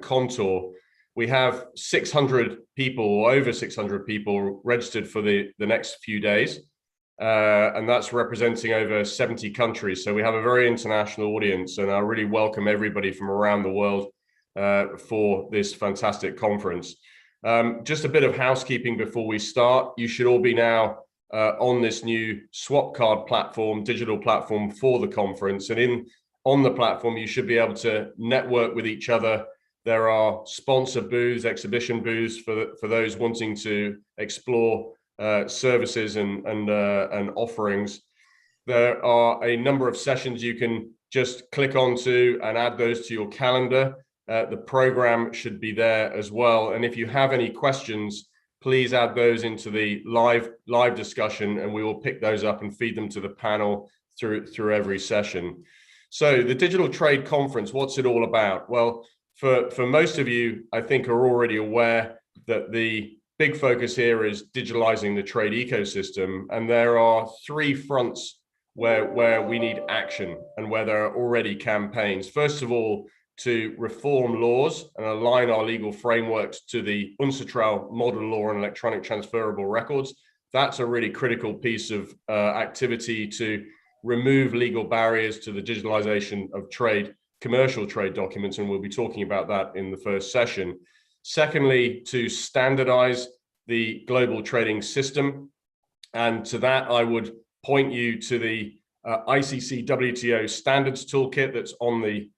contour. We have 600 people, or over 600 people, registered for the next few days. And that's representing over 70 countries. So we have a very international audience, and I really welcome everybody from around the world for this fantastic conference. Just a bit of housekeeping before we start. You should all be now on this new swap card platform, digital platform for the conference. And on the platform, you should be able to network with each other. There are sponsor booths, exhibition booths for those wanting to explore services and offerings. There are a number of sessions you can just click onto and add those to your calendar. The program should be there as well. And if you have any questions, please add those into the live discussion, and we will pick those up and feed them to the panel through every session. So the Digital Trade Conference, what's it all about? Well, for most of you, I think, are already aware that the big focus here is digitalizing the trade ecosystem. And there are three fronts where we need action and where there are already campaigns. First of all, to reform laws and align our legal frameworks to the UNCITRAL model law and electronic transferable records. That's a really critical piece of activity to remove legal barriers to the digitalization of trade, commercial trade documents, and we'll be talking about that in the first session. Secondly, to standardize the global trading system. And to that, I would point you to the ICC WTO standards toolkit that's on the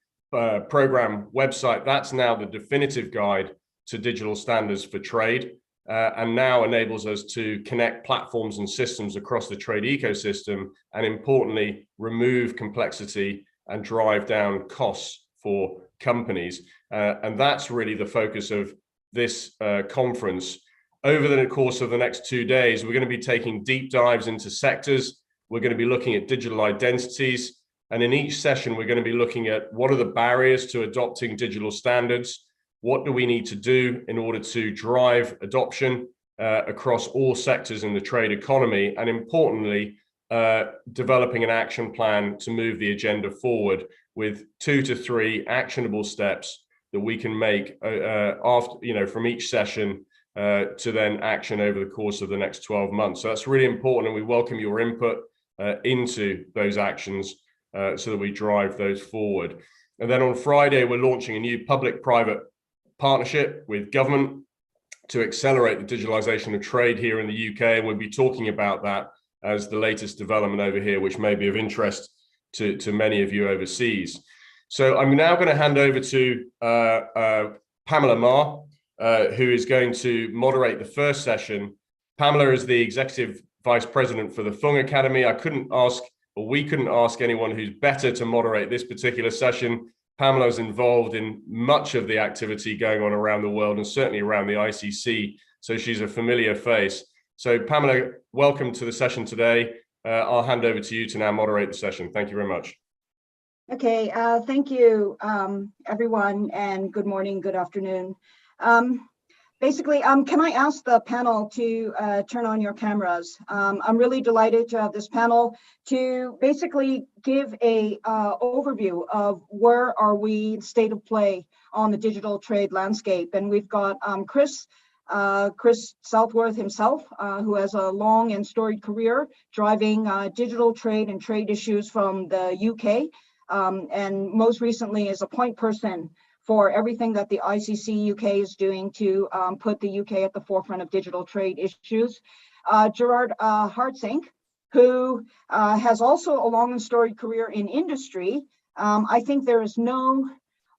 program website. That's now the definitive guide to digital standards for trade, and now enables us to connect platforms and systems across the trade ecosystem, and importantly, remove complexity and drive down costs for companies. And that's really the focus of this conference. Over the course of the next 2 days, we're going to be taking deep dives into sectors. We're going to be looking at digital identities. And in each session, we're going to be looking at what are the barriers to adopting digital standards? What do we need to do in order to drive adoption across all sectors in the trade economy? And importantly, developing an action plan to move the agenda forward with 2 to 3 actionable steps that we can make after, from each session to then action over the course of the next 12 months. So that's really important, and we welcome your input into those actions so that we drive those forward. And then on Friday, we're launching a new public-private partnership with government to accelerate the digitalization of trade here in the UK. And we'll be talking about that as the latest development over here, which may be of interest to many of you overseas. So I'm now going to hand over to Pamela Ma, who is going to moderate the first session. Pamela is the Executive Vice President for the Fung Academy. We couldn't ask anyone who's better to moderate this particular session. Pamela is involved in much of the activity going on around the world, and certainly around the ICC, so she's a familiar face. So Pamela, welcome to the session today. I'll hand over to you to now moderate the session. Thank you very much. Okay, thank you, everyone, and good morning, good afternoon. Can I ask the panel to turn on your cameras? I'm really delighted to have this panel to basically give a overview of where are we, state of play on the digital trade landscape. And we've got Chris Southworth himself, who has a long and storied career driving digital trade and trade issues from the UK, and most recently is a point person for everything that the ICC UK is doing to put the UK at the forefront of digital trade issues. Gerard Hartsink, who has also a long and storied career in industry. I think there is no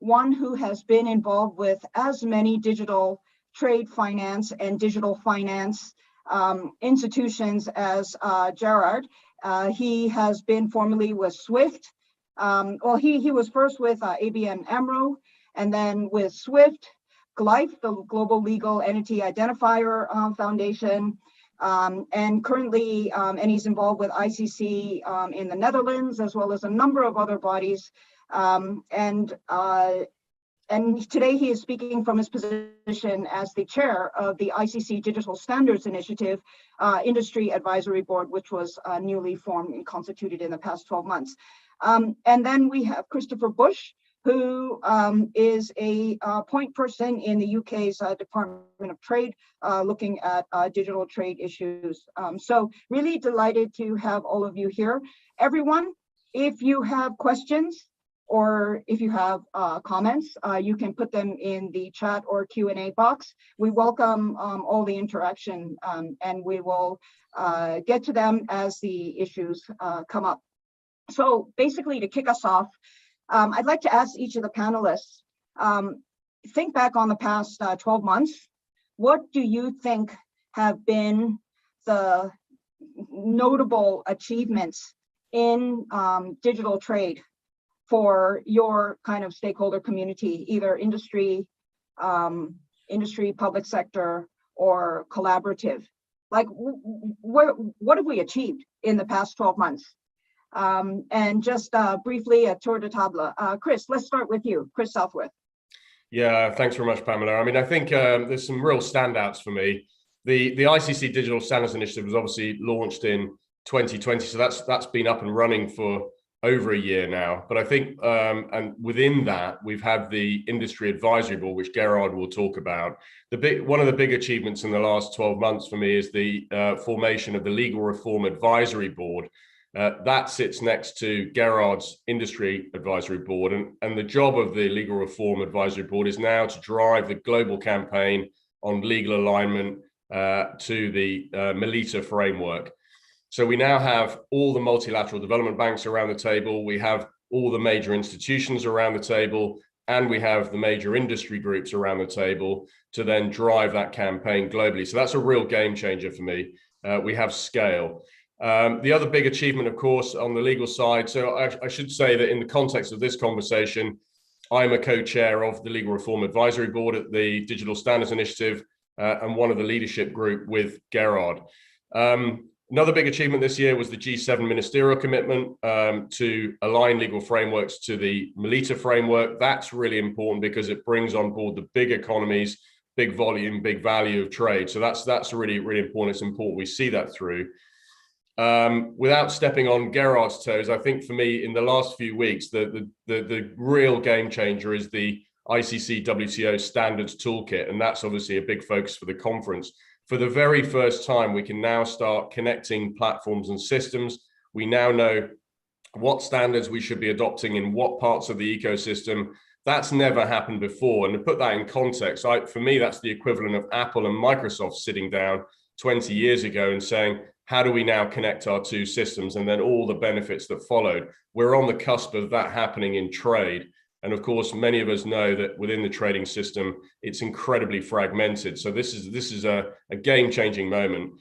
one who has been involved with as many digital trade finance and digital finance institutions as Gerard. He has been formerly with SWIFT. He was first with ABN AMRO, and then with SWIFT, GLIFE, the Global Legal Entity Identifier Foundation, and currently, and he's involved with ICC in the Netherlands, as well as a number of other bodies. And today he is speaking from his position as the chair of the ICC Digital Standards Initiative Industry Advisory Board, which was newly formed and constituted in the past 12 months. And then we have Christopher Bush, who is a point person in the UK's Department of Trade, looking at digital trade issues. So really delighted to have all of you here. Everyone, if you have questions or if you have comments, you can put them in the chat or Q&A box. We welcome all the interaction, and we will get to them as the issues come up. So basically, to kick us off, I'd like to ask each of the panelists, think back on the past 12 months. What do you think have been the notable achievements in digital trade for your kind of stakeholder community, either industry, public sector, or collaborative? Like, what have we achieved in the past 12 months? And just briefly, a tour de table. Chris, let's start with you, Chris Southworth. Yeah, thanks very much, Pamela. I mean, I think there's some real standouts for me. The ICC Digital Standards Initiative was obviously launched in 2020, so that's been up and running for over a year now. But I think, and within that, we've had the Industry Advisory Board, which Gerard will talk about. One of the big achievements in the last 12 months for me is the formation of the Legal Reform Advisory Board. That sits next to Gerard's Industry Advisory Board. And the job of the Legal Reform Advisory Board is now to drive the global campaign on legal alignment to the Melita framework. So we now have all the multilateral development banks around the table. We have all the major institutions around the table, and we have the major industry groups around the table to then drive that campaign globally. So that's a real game changer for me. We have scale. The other big achievement, of course, on the legal side, so I should say that in the context of this conversation, I'm a co-chair of the Legal Reform Advisory Board at the Digital Standards Initiative and one of the leadership group with Gerard. Another big achievement this year was the G7 ministerial commitment to align legal frameworks to the Melita framework. That's really important because it brings on board the big economies, big volume, big value of trade. So that's really, really important. It's important we see that through. Without stepping on Gerard's toes, I think for me in the last few weeks, the real game changer is the ICC WTO standards toolkit. And that's obviously a big focus for the conference. For the very first time, we can now start connecting platforms and systems. We now know what standards we should be adopting in what parts of the ecosystem. That's never happened before. And to put that in context, for me, that's the equivalent of Apple and Microsoft sitting down 20 years ago and saying, how do we now connect our two systems? And then all the benefits that followed. We're on the cusp of that happening in trade. And of course, many of us know that within the trading system, it's incredibly fragmented. So this is a game-changing moment.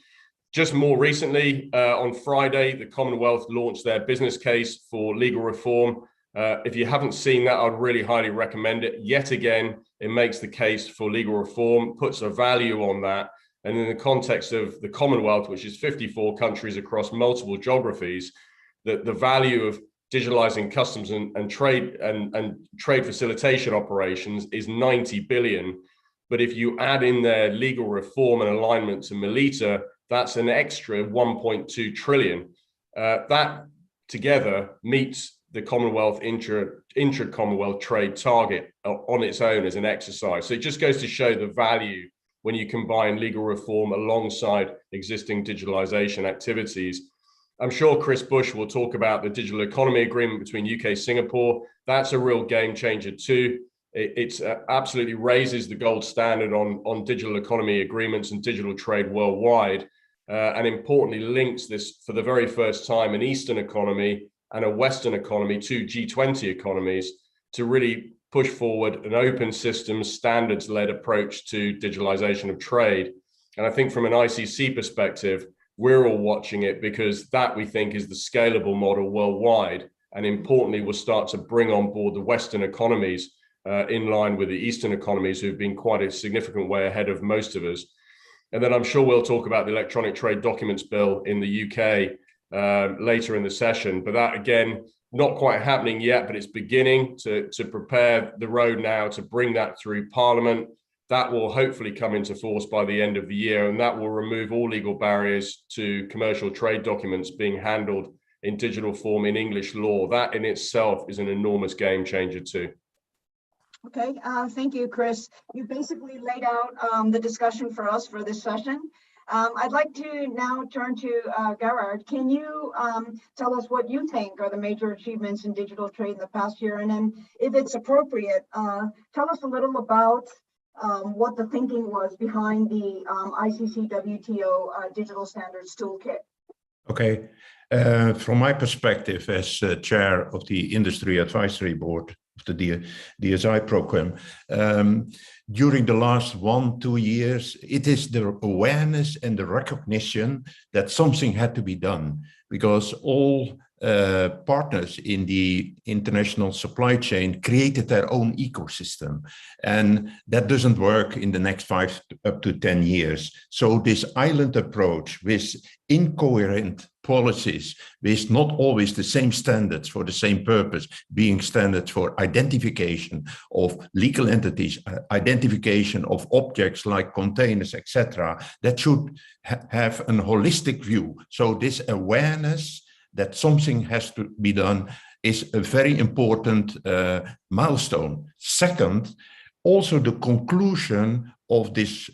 Just more recently, on Friday, the Commonwealth launched their business case for legal reform. If you haven't seen that, I'd really highly recommend it. Yet again, it makes the case for legal reform, puts a value on that. And in the context of the Commonwealth, which is 54 countries across multiple geographies, that the value of digitalizing customs and trade facilitation operations is 90 billion. But if you add in their legal reform and alignment to Melita, that's an extra 1.2 trillion. That together meets the Commonwealth intra-Commonwealth trade target on its own as an exercise. So it just goes to show the value when you combine legal reform alongside existing digitalization activities. I'm sure Chris Bush will talk about the digital economy agreement between UK and Singapore. That's a real game changer too. It absolutely raises the gold standard on digital economy agreements and digital trade worldwide. And importantly, links this for the very first time an Eastern economy and a Western economy, two G20 economies, to really push forward an open systems, standards-led approach to digitalization of trade. And I think from an ICC perspective, we're all watching it because that we think is the scalable model worldwide. And importantly, will start to bring on board the Western economies in line with the Eastern economies who've been quite a significant way ahead of most of us. And then I'm sure we'll talk about the Electronic Trade Documents Bill in the UK later in the session. But that, again, not quite happening yet, but it's beginning to prepare the road now to bring that through Parliament. That will hopefully come into force by the end of the year, and that will remove all legal barriers to commercial trade documents being handled in digital form in English law. That in itself is an enormous game changer too. Okay, thank you, Chris. You basically laid out the discussion for us for this session. I'd like to now turn to Gerard. Can you tell us what you think are the major achievements in digital trade in the past year? And then, if it's appropriate, tell us a little about what the thinking was behind the ICC WTO Digital Standards Toolkit. Okay. From my perspective as chair of the Industry Advisory Board of the DSI program, during the last 1-2 years, it is the awareness and the recognition that something had to be done, because all partners in the international supply chain created their own ecosystem, and that doesn't work in the next 5 up to 10 years. So this island approach with incoherent policies, with not always the same standards for the same purpose, being standards for identification of legal entities, identification of objects like containers, etc., that should have a holistic view. So this awareness that something has to be done is a very important milestone. Second, also the conclusion of this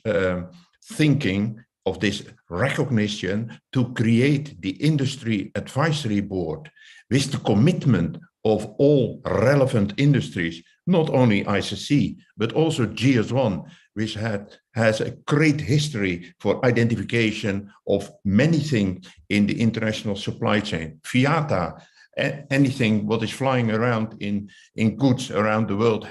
thinking, of this recognition to create the Industry Advisory Board with the commitment of all relevant industries, not only ICC, but also GS1, which has a great history for identification of many things in the international supply chain. FIATA, anything what is flying around in goods around the world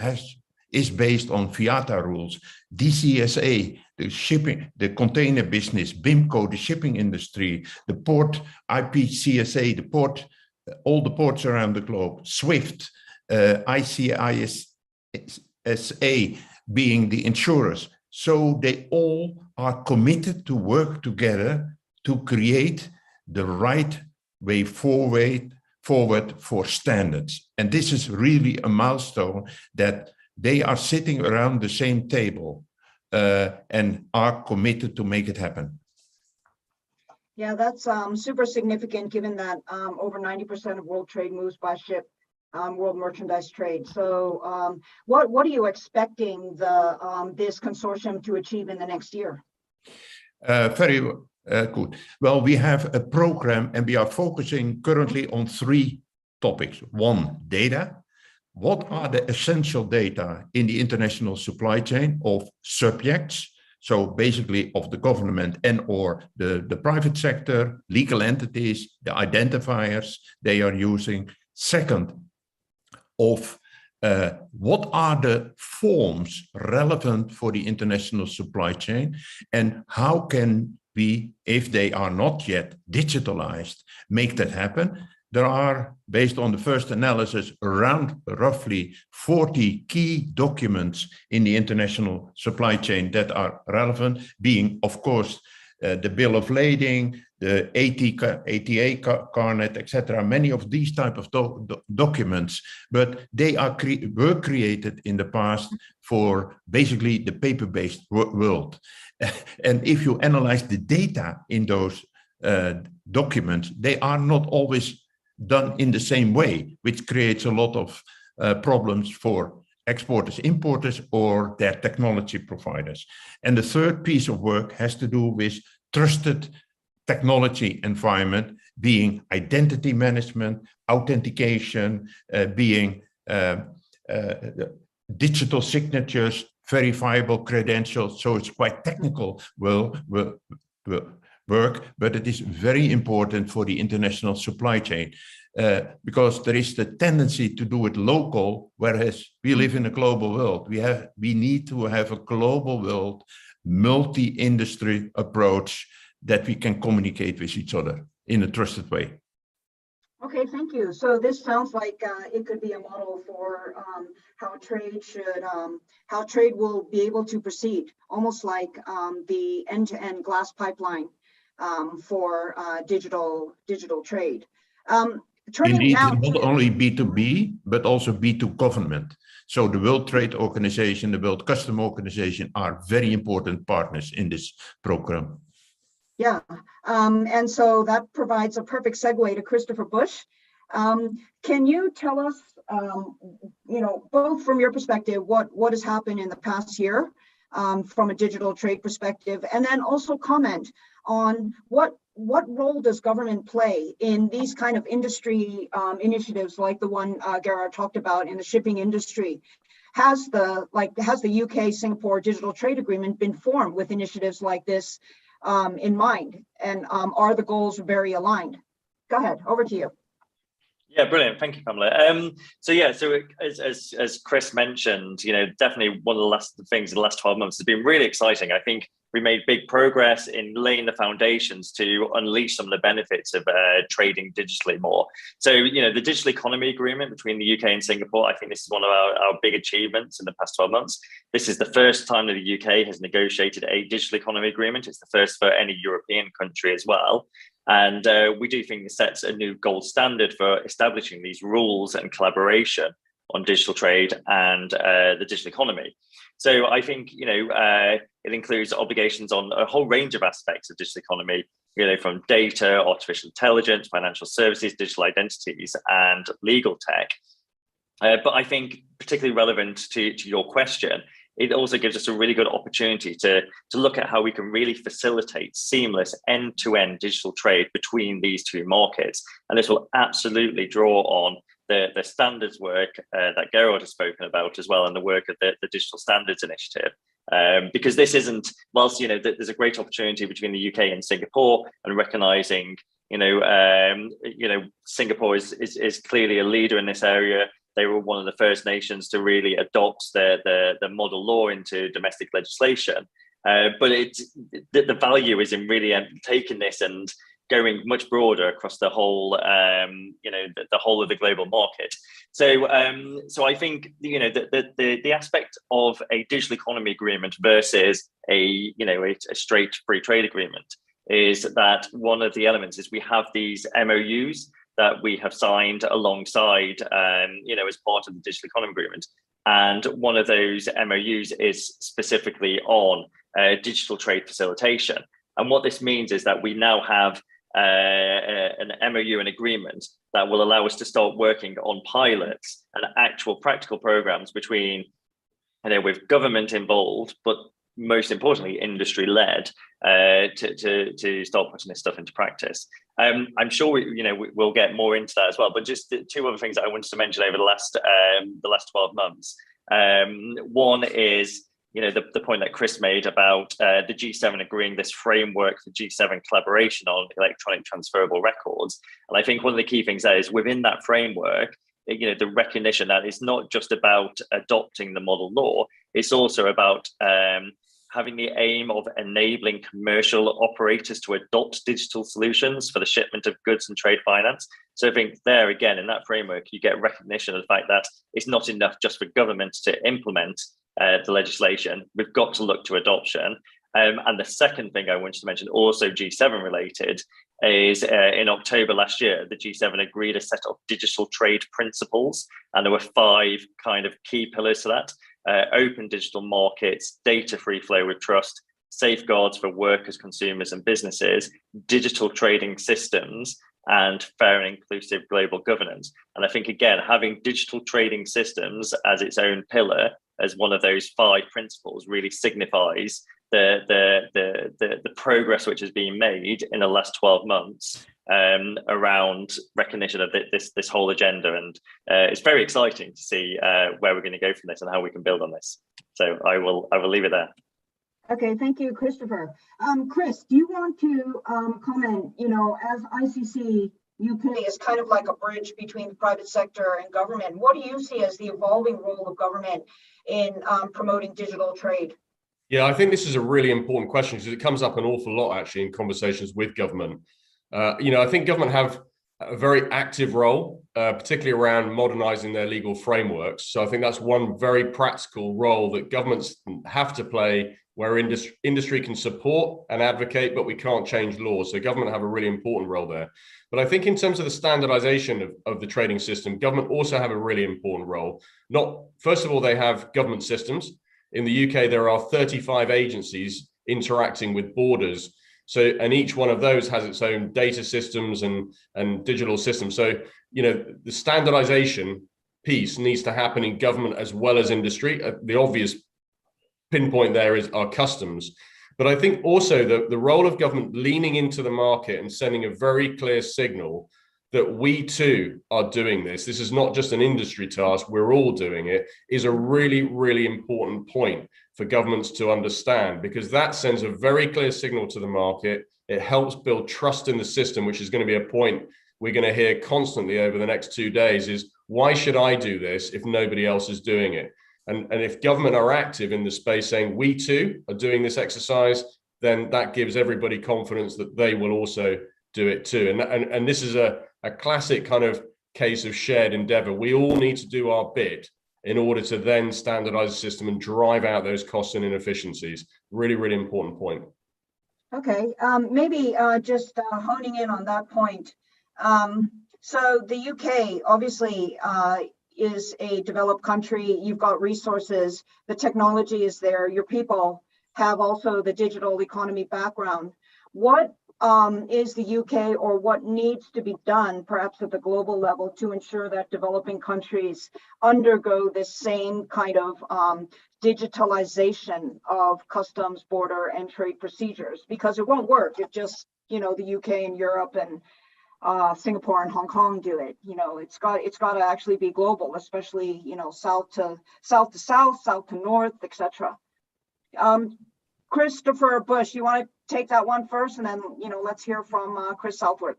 is based on FIATA rules. DCSA, the shipping, the container business, BIMCO, the shipping industry, the port, IPCSA, the port, all the ports around the globe, SWIFT, ICISA being the insurers. So they all are committed to work together to create the right way forward for standards. And this is really a milestone that they are sitting around the same table and are committed to make it happen. Yeah, that's super significant given that over 90% of world trade moves by ship, world merchandise trade. So what are you expecting this consortium to achieve in the next year? Very good. Well, we have a program and we are focusing currently on 3 topics. 1, data. What are the essential data in the international supply chain of subjects? So basically of the government and or the private sector, legal entities, the identifiers they are using. Second, of what are the forms relevant for the international supply chain, and how can we, if they are not yet digitalized, make that happen? There are, based on the first analysis, around roughly 40 key documents in the international supply chain that are relevant, being, of course, the bill of lading, the ATA carnet, etc. Many of these type of documents, but they were created in the past for basically the paper-based world. And if you analyze the data in those documents, they are not always done in the same way, which creates a lot of problems for exporters, importers, or their technology providers. And the third piece of work has to do with trusted technology environment, being identity management, authentication, being digital signatures, verifiable credentials. So it's quite technical work, but it is very important for the international supply chain because there is the tendency to do it local, whereas we live in a global world. We need to have a global world, multi-industry approach that we can communicate with each other in a trusted way. Okay, thank you. So this sounds like it could be a model for how trade will be able to proceed, almost like the end-to-end glass pipeline for digital trade. Indeed, not only B2B, but also B2 government. So the World Trade Organization, the World Customs Organization are very important partners in this program. Yeah, and so that provides a perfect segue to Christopher Bush. Can you tell us, both from your perspective, what has happened in the past year from a digital trade perspective, and then also comment on what role does government play in these kind of industry initiatives like the one Gerard talked about in the shipping industry? Has the UK-Singapore Digital Trade Agreement been formed with initiatives like this in mind? And are the goals very aligned? Go ahead, over to you. Yeah, brilliant. Thank you, Pamela. So as Chris mentioned, definitely one of the last things in the last 12 months has been really exciting. I think we made big progress in laying the foundations to unleash some of the benefits of trading digitally more. So, the digital economy agreement between the UK and Singapore, I think this is one of our big achievements in the past 12 months. This is the first time that the UK has negotiated a digital economy agreement. It's the first for any European country as well. And we do think it sets a new gold standard for establishing these rules and collaboration on digital trade and the digital economy. So I think, it includes obligations on a whole range of aspects of digital economy, from data, artificial intelligence, financial services, digital identities, and legal tech. But I think particularly relevant to your question, it also gives us a really good opportunity to look at how we can really facilitate seamless end-to-end digital trade between these two markets. And this will absolutely draw on the standards work that Gerard has spoken about as well, and the work of the Digital Standards Initiative. Because this isn't, whilst there's a great opportunity between the UK and Singapore, and recognizing Singapore is clearly a leader in this area. They were one of the first nations to really adopt the model law into domestic legislation. But the value is in really taking this and going much broader across the whole, the whole of the global market. So I think the aspect of a digital economy agreement versus a straight free trade agreement is that one of the elements is we have these MOUs that we have signed alongside, as part of the digital economy agreement. And one of those MOUs is specifically on digital trade facilitation. And what this means is that we now have an MOU, an agreement that will allow us to start working on pilots and actual practical programs between, with government involved, but most importantly, industry-led, to start putting this stuff into practice. I'm sure we'll get more into that as well. But just two other things that I wanted to mention over the last 12 months. One is the point that Chris made about the G7 agreeing this framework for G7 collaboration on electronic transferable records. And I think one of the key things there is within that framework, the recognition that it's not just about adopting the model law, it's also about having the aim of enabling commercial operators to adopt digital solutions for the shipment of goods and trade finance. So I think there, again, in that framework, you get recognition of the fact that it's not enough just for governments to implement the legislation. We've got to look to adoption. And the second thing I wanted to mention, also G7 related, is in October last year, the G7 agreed a set of digital trade principles. And there were 5 kind of key pillars to that. Open digital markets, data free flow with trust, safeguards for workers, consumers and businesses, digital trading systems, and fair and inclusive global governance. And I think, again, having digital trading systems as its own pillar, as one of those 5 principles, really signifies the progress which has been made in the last 12 months around recognition of this whole agenda. And it's very exciting to see where we're going to go from this and how we can build on this. So I will leave it there. Okay, thank you, Christopher. Chris, do you want to comment, as ICC UK is kind of like a bridge between the private sector and government, what do you see as the evolving role of government in promoting digital trade? Yeah, I think this is a really important question because it comes up an awful lot actually in conversations with government. I think government have a very active role, particularly around modernizing their legal frameworks. So I think that's one very practical role that governments have to play, where industry can support and advocate, but we can't change laws. So government have a really important role there. But I think in terms of the standardization of the trading system, government also have a really important role. First of all, they have government systems. In the UK, there are 35 agencies interacting with borders. So, and each one of those has its own data systems and digital systems. So the standardization piece needs to happen in government as well as industry. The obvious pinpoint there is our customs. But I think also the role of government leaning into the market and sending a very clear signal that we too are doing this. This is not just an industry task, we're all doing it, is a really, really important point for governments to understand, because that sends a very clear signal to the market. It helps build trust in the system, which is going to be a point we're going to hear constantly over the next 2 days, is why should I do this if nobody else is doing it? And if government are active in the space saying we too are doing this exercise, then that gives everybody confidence that they will also do it too. And this is a classic kind of case of shared endeavor. We all need to do our bit in order to then standardize the system and drive out those costs and inefficiencies. Really, really important point. Okay, maybe just honing in on that point. So the UK obviously is a developed country. You've got resources, the technology is there, your people have also the digital economy background. What is the UK, or what needs to be done perhaps at the global level to ensure that developing countries undergo this same kind of digitalization of customs, border, and trade procedures? Because it won't work if just, the UK and Europe and Singapore and Hong Kong do it. It's got to actually be global, especially south to south, south to north, etc. Christopher Bush, you want to take that one first, and then let's hear from Chris Southworth.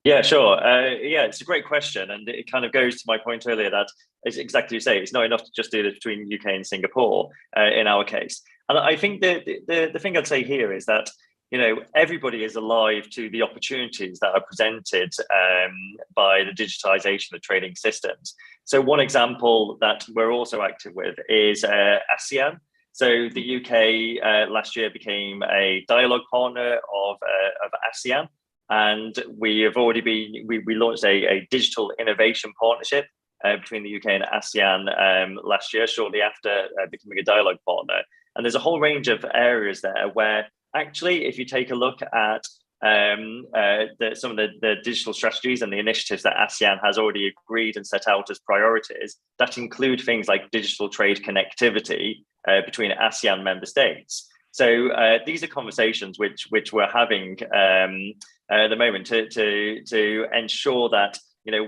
Yeah, sure. Yeah, it's a great question, and it kind of goes to my point earlier that it's exactly you say. It's not enough to just do this between UK and Singapore in our case. And I think the thing I'd say here is that everybody is alive to the opportunities that are presented by the digitization of trading systems. So one example that we're also active with is ASEAN. So the UK last year became a dialogue partner of ASEAN, and we have already we launched a digital innovation partnership between the UK and ASEAN last year, shortly after becoming a dialogue partner. And there's a whole range of areas there where actually, if you take a look at some of the digital strategies and the initiatives that ASEAN has already agreed and set out as priorities, that include things like digital trade connectivity between ASEAN member states. So these are conversations which we're having at the moment to ensure that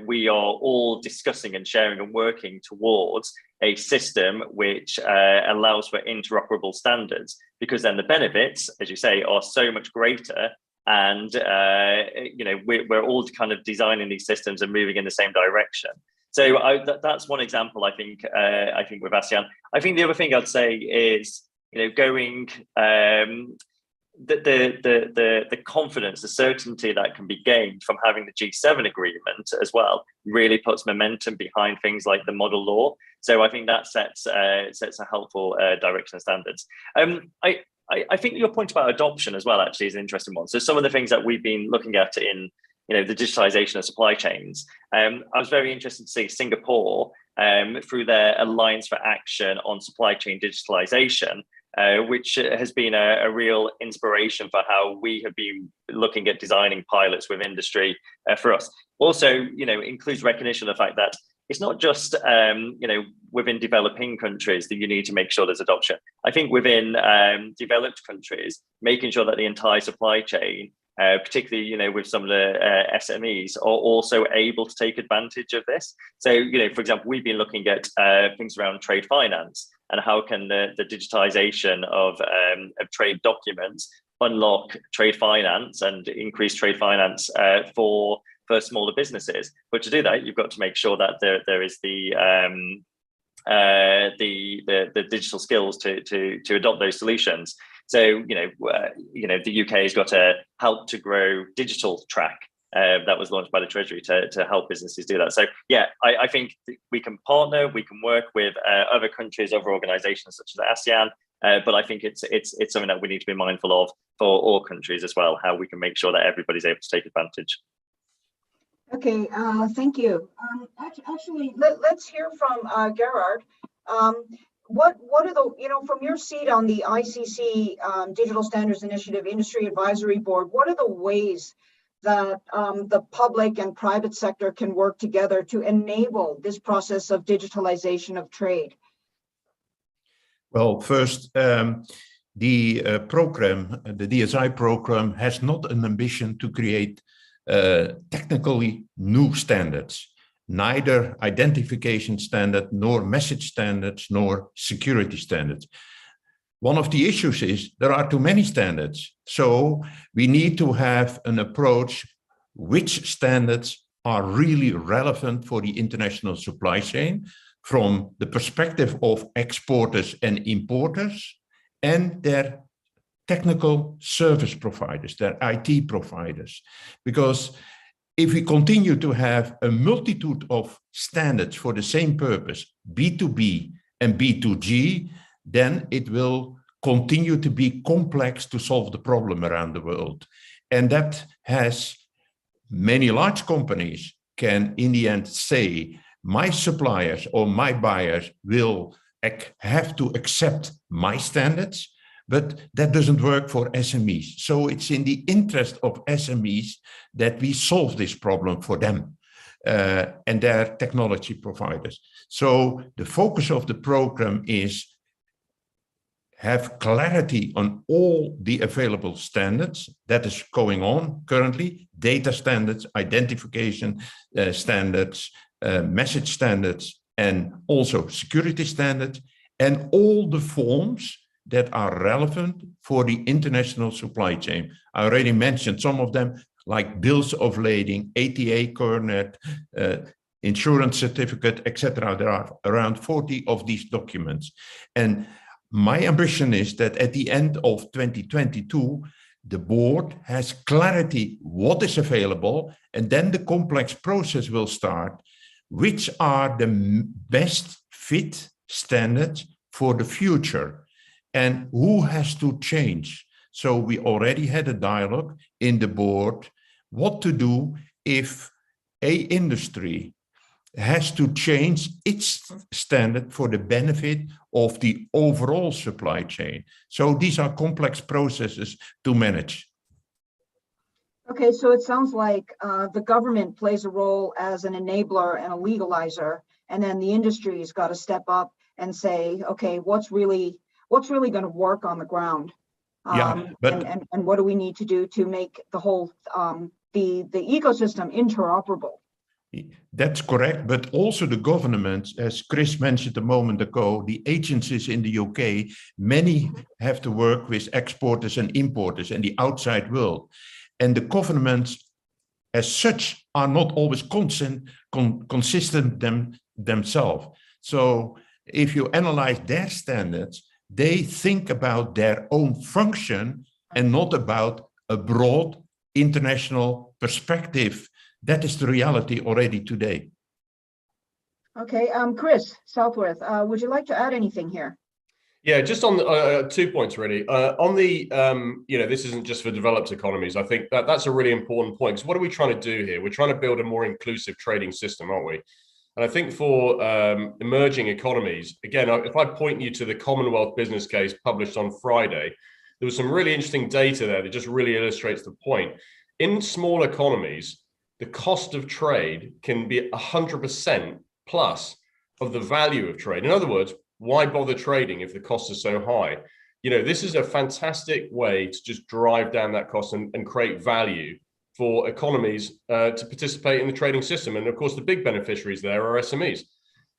we are all discussing and sharing and working towards a system which allows for interoperable standards, because then the benefits, as you say, are so much greater. And we're all kind of designing these systems and moving in the same direction. So that's one example. I think with ASEAN. I think the other thing I'd say is going the confidence, the certainty that can be gained from having the G7 agreement as well really puts momentum behind things like the model law. So I think that sets a helpful direction of standards. I think your point about adoption as well actually is an interesting one. So some of the things that we've been looking at in the digitalization of supply chains, I was very interested to see Singapore through their Alliance for Action on Supply Chain Digitalization, which has been a real inspiration for how we have been looking at designing pilots with industry for us. Also, includes recognition of the fact that it's not just within developing countries that you need to make sure there's adoption. I think within developed countries, making sure that the entire supply chain, particularly with some of the SMEs, are also able to take advantage of this. So for example, we've been looking at things around trade finance and how can the digitization of trade documents unlock trade finance and increase trade finance for smaller businesses. But to do that, you've got to make sure that there is the digital skills to adopt those solutions. So the UK has got a Help to Grow digital track that was launched by the Treasury to help businesses do that. So yeah, I think we can partner, we can work with other countries, other organisations such as ASEAN. But I think it's something that we need to be mindful of for all countries as well, how we can make sure that everybody's able to take advantage. Okay, thank you. Actually, let's hear from Gerard. What are the, from your seat on the ICC Digital Standards Initiative Industry Advisory Board, what are the ways that the public and private sector can work together to enable this process of digitalization of trade? Well, first, the program, the DSI program, has not an ambition to create technically new standards, neither identification standard, nor message standards, nor security standards. One of the issues is there are too many standards. So we need to have an approach which standards are really relevant for the international supply chain from the perspective of exporters and importers and their technical service providers, their IT providers. Because if we continue to have a multitude of standards for the same purpose, B2B and B2G, then it will continue to be complex to solve the problem around the world. And that has many large companies can in the end say, my suppliers or my buyers will have to accept my standards, but that doesn't work for SMEs. So it's in the interest of SMEs that we solve this problem for them and their technology providers. So the focus of the program is have clarity on all the available standards that is going on currently, data standards, identification standards, message standards, and also security standards, and all the forms that are relevant for the international supply chain. I already mentioned some of them, like bills of lading, ATA coordinate, insurance certificate, etc. There are around 40 of these documents. And my ambition is that at the end of 2022, the board has clarity what is available, and then the complex process will start. Which are the best fit standards for the future and who has to change? So we already had a dialogue in the board what to do if a industry has to change its standard for the benefit of the overall supply chain. So these are complex processes to manage. Okay, so it sounds like the government plays a role as an enabler and a legalizer, and then the industry's got to step up and say, okay, what's really going to work on the ground? And what do we need to do to make the whole the ecosystem interoperable? That's correct, but also the governments, as Chris mentioned a moment ago, the agencies in the UK, many have to work with exporters and importers and the outside world. And the governments as such are not always consistent themselves. So if you analyze their standards, they think about their own function and not about a broad international perspective. That is the reality already today. Okay, Chris Southworth, would you like to add anything here? Yeah, just on the, 2 points really. On the, this isn't just for developed economies. I think that's a really important point. Because what are we trying to do here? We're trying to build a more inclusive trading system, aren't we? And I think for emerging economies, again, if I point you to the Commonwealth business case published on Friday, there was some really interesting data there that just really illustrates the point. In small economies, the cost of trade can be 100% plus of the value of trade. In other words, why bother trading if the costs are so high? This is a fantastic way to just drive down that cost and create value for economies to participate in the trading system. And of course, the big beneficiaries there are SMEs.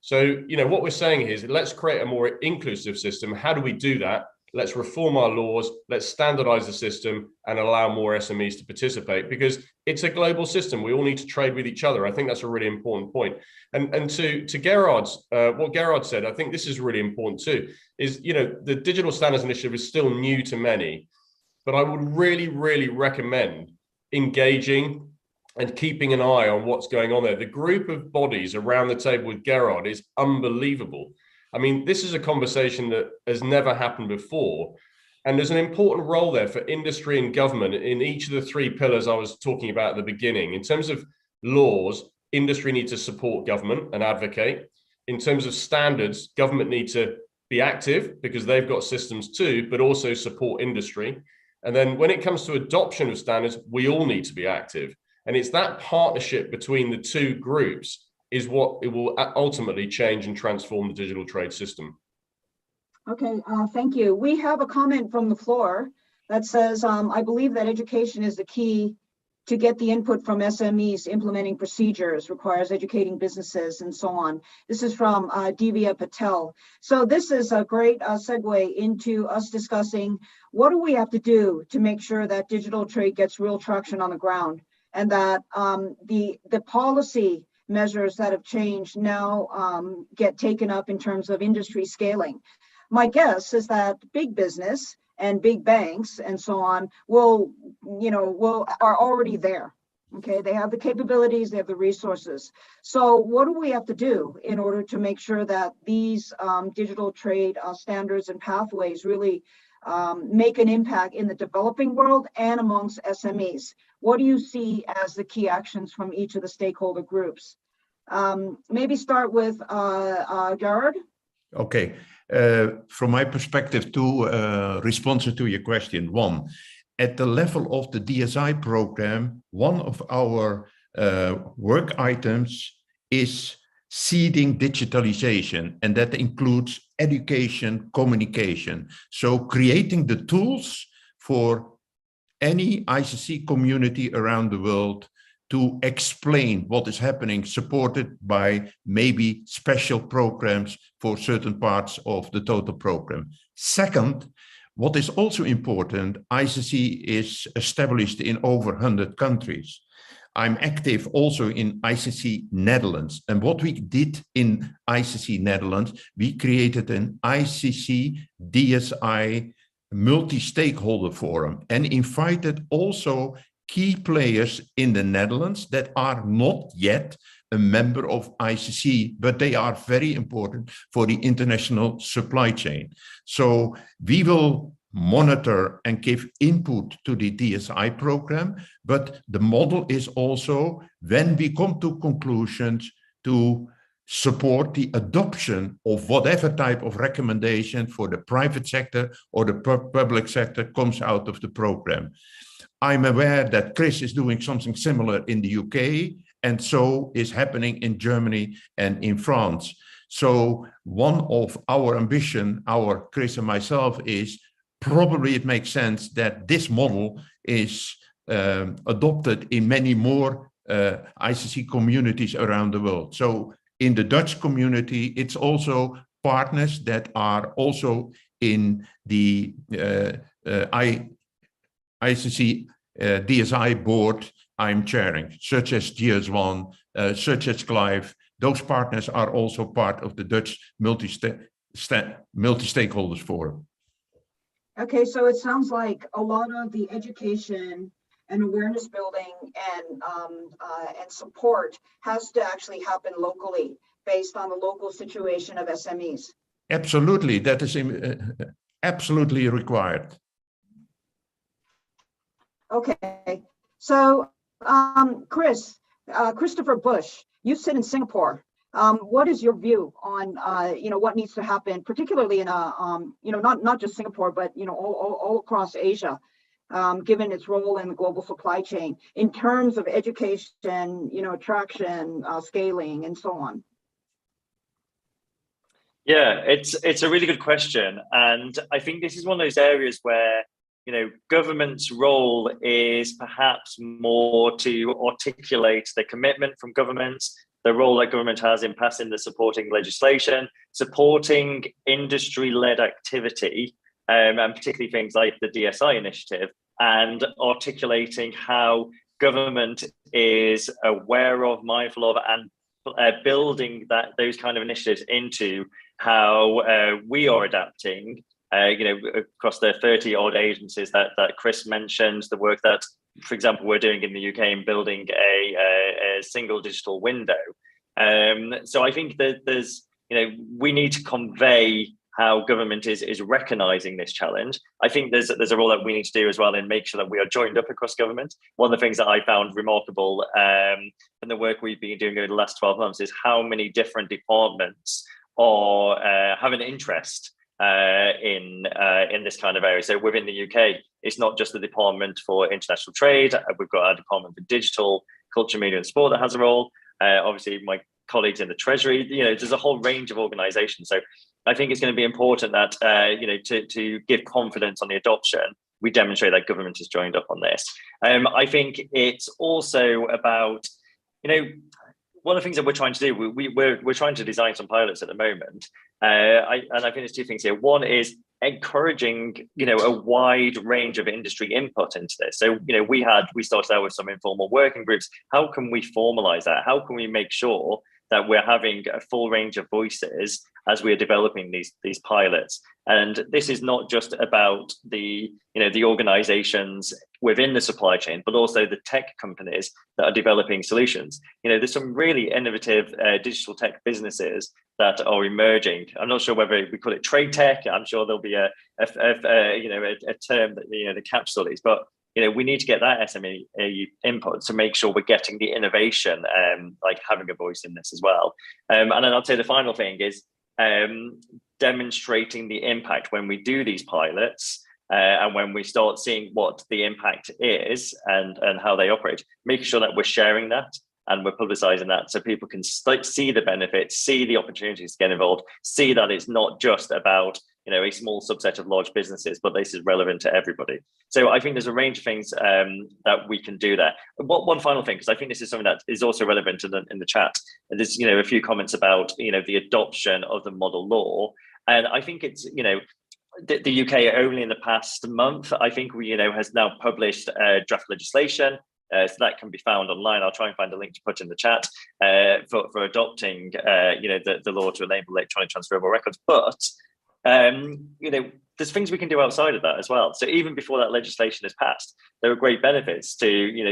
So, what we're saying here is let's create a more inclusive system. How do we do that? Let's reform our laws, let's standardize the system and allow more SMEs to participate, because it's a global system. We all need to trade with each other. I think that's a really important point. And to Gerard's, what Gerard said, I think this is really important too, is, the Digital Standards Initiative is still new to many, but I would really, really recommend engaging and keeping an eye on what's going on there. The group of bodies around the table with Gerard is unbelievable. I mean, this is a conversation that has never happened before. And there's an important role there for industry and government in each of the 3 pillars I was talking about at the beginning. In terms of laws, industry needs to support government and advocate. In terms of standards, government needs to be active because they've got systems too, but also support industry. And then when it comes to adoption of standards, we all need to be active. And it's that partnership between the two groups is what it will ultimately change and transform the digital trade system. Okay, thank you. We have a comment from the floor that says, I believe that education is the key to get the input from SMEs. Implementing procedures requires educating businesses and so on. This is from Divya Patel. So this is a great segue into us discussing what do we have to do to make sure that digital trade gets real traction on the ground, and that the policy measures that have changed now get taken up in terms of industry scaling. My guess is that big business and big banks and so on are already there. Okay, they have the capabilities, they have the resources. So what do we have to do in order to make sure that these digital trade standards and pathways really make an impact in the developing world and amongst SMEs? What do you see as the key actions from each of the stakeholder groups? Maybe start with Gerard. Okay. From my perspective, two responses to your question. One, at the level of the DSI program, one of our work items is seeding digitalization, and that includes education, communication. So creating the tools for any ICC community around the world to explain what is happening, supported by maybe special programs for certain parts of the total program. Second, what is also important, ICC is established in over 100 countries. I'm active also in ICC Netherlands. And what we did in ICC Netherlands, we created an ICC DSI multi-stakeholder forum and invited also key players in the Netherlands that are not yet a member of ICC, but they are very important for the international supply chain. So we will monitor and give input to the DSI program, but the model is also, when we come to conclusions, to support the adoption of whatever type of recommendation for the private sector or the public sector comes out of the program. I'm aware that Chris is doing something similar in the UK, and so is happening in Germany and in France. So one of our ambition, our Chris and myself, is probably it makes sense that this model is adopted in many more ICC communities around the world. So in the Dutch community, it's also partners that are also in the ICC DSI board I'm chairing, such as GS1, such as Clive. Those partners are also part of the Dutch multi-stakeholders forum. Okay, so it sounds like a lot of the education and awareness building and support has to actually happen locally based on the local situation of SMEs. Absolutely, that is absolutely required. Okay, so Christopher Bush, you sit in Singapore. What is your view on what needs to happen, particularly in not just Singapore, but all across Asia, given its role in the global supply chain in terms of education, traction, scaling, and so on? Yeah, it's a really good question, and I think this is one of those areas where government's role is perhaps more to articulate the commitment from governments, the role that government has in passing the supporting legislation, supporting industry-led activity, and particularly things like the DSI initiative, and articulating how government is aware of, mindful of, and building those kind of initiatives into how we are adapting. Across the 30 odd agencies that Chris mentioned, the work that, for example, we're doing in the UK in building a single digital window. So I think that we need to convey how government is recognizing this challenge. I think there's a role that we need to do as well in make sure that we are joined up across government. One of the things that I found remarkable in the work we've been doing over the last 12 months is how many different departments are have an interest in this kind of area. So within the UK, it's not just the Department for International Trade. We've got our Department for Digital, Culture, Media and Sport that has a role. Obviously, my colleagues in the Treasury, there's a whole range of organisations. So I think it's going to be important that, to give confidence on the adoption, we demonstrate that government has joined up on this. I think it's also about, one of the things that we're trying to do, we're trying to design some pilots at the moment. I think there's two things here. One is encouraging, a wide range of industry input into this. So, we started out with some informal working groups. How can we formalize that? How can we make sure that we're having a full range of voices as we're developing these pilots? And this is not just about the organizations within the supply chain, but also the tech companies that are developing solutions. There's some really innovative digital tech businesses that are emerging. I'm not sure whether we call it trade tech. I'm sure there'll be a term that the capsule is, but we need to get that SME input to make sure we're getting the innovation, like having a voice in this as well. And then I'd say the final thing is demonstrating the impact when we do these pilots, and when we start seeing what the impact is and how they operate, making sure that we're sharing that and we're publicizing that so people can see the benefits, see the opportunities to get involved, see that it's not just about a small subset of large businesses, but this is relevant to everybody. So I think there's a range of things that we can do there. One final thing, because I think this is something that is also relevant in the chat. There's a few comments about the adoption of the model law, and I think it's the UK only in the past month, I think has now published draft legislation. So that can be found online. I'll try and find a link to put in the chat for adopting the law to enable electronic transferable records. But there's things we can do outside of that as well. So even before that legislation is passed, there are great benefits to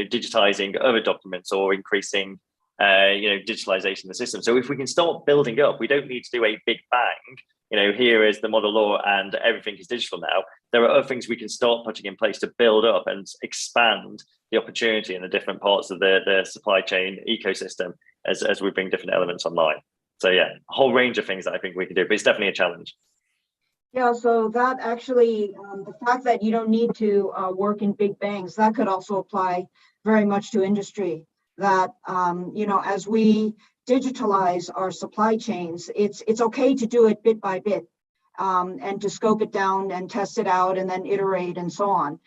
digitizing other documents or increasing digitalization of the system. So if we can start building up, we don't need to do a big bang. Here is the model law and everything is digital now. There are other things we can start putting in place to build up and expand the opportunity in the different parts of the supply chain ecosystem as we bring different elements online. So yeah, a whole range of things that I think we can do, but it's definitely a challenge. Yeah, so that actually, the fact that you don't need to work in big bangs, that could also apply very much to industry. That, as we digitalize our supply chains, it's okay to do it bit by bit, and to scope it down and test it out and then iterate and so on.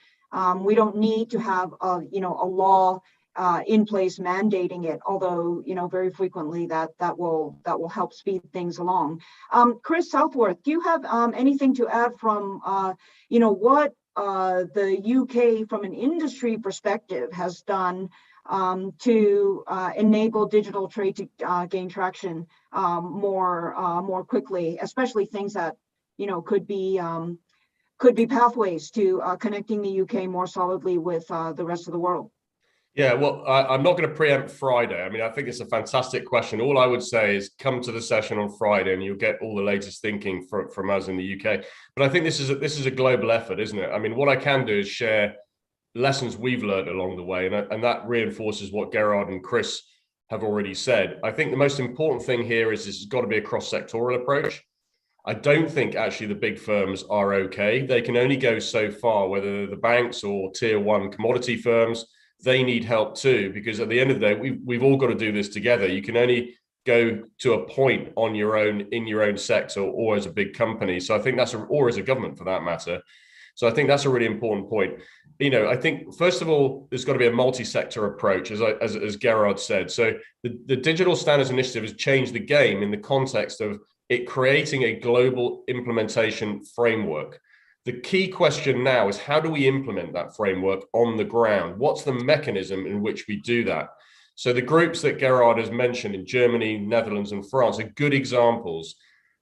We don't need to have a law in place mandating it, although very frequently that will help speed things along. Chris Southworth, do you have anything to add from what the UK from an industry perspective has done to enable digital trade to gain traction more quickly, especially things that could be pathways to connecting the UK more solidly with the rest of the world? Yeah, well, I'm not going to preempt Friday. I mean, I think it's a fantastic question. All I would say is come to the session on Friday and you'll get all the latest thinking from us in the UK. But I think this is a global effort, isn't it? I mean, what I can do is share lessons we've learned along the way, and that reinforces what Gerard and Chris have already said. I think the most important thing here is it's got to be a cross-sectoral approach. I don't think actually the big firms are okay. They can only go so far, whether they're the banks or tier one commodity firms. They need help too, because at the end of the day, we've all got to do this together. You can only go to a point on your own, in your own sector, or as a big company. So I think or as a government for that matter. So I think that's a really important point. I think, first of all, there's got to be a multi-sector approach, as Gerard said. So the Digital Standards Initiative has changed the game in the context of it creating a global implementation framework. The key question now is, how do we implement that framework on the ground? What's the mechanism in which we do that? So the groups that Gerard has mentioned in Germany, Netherlands, and France are good examples.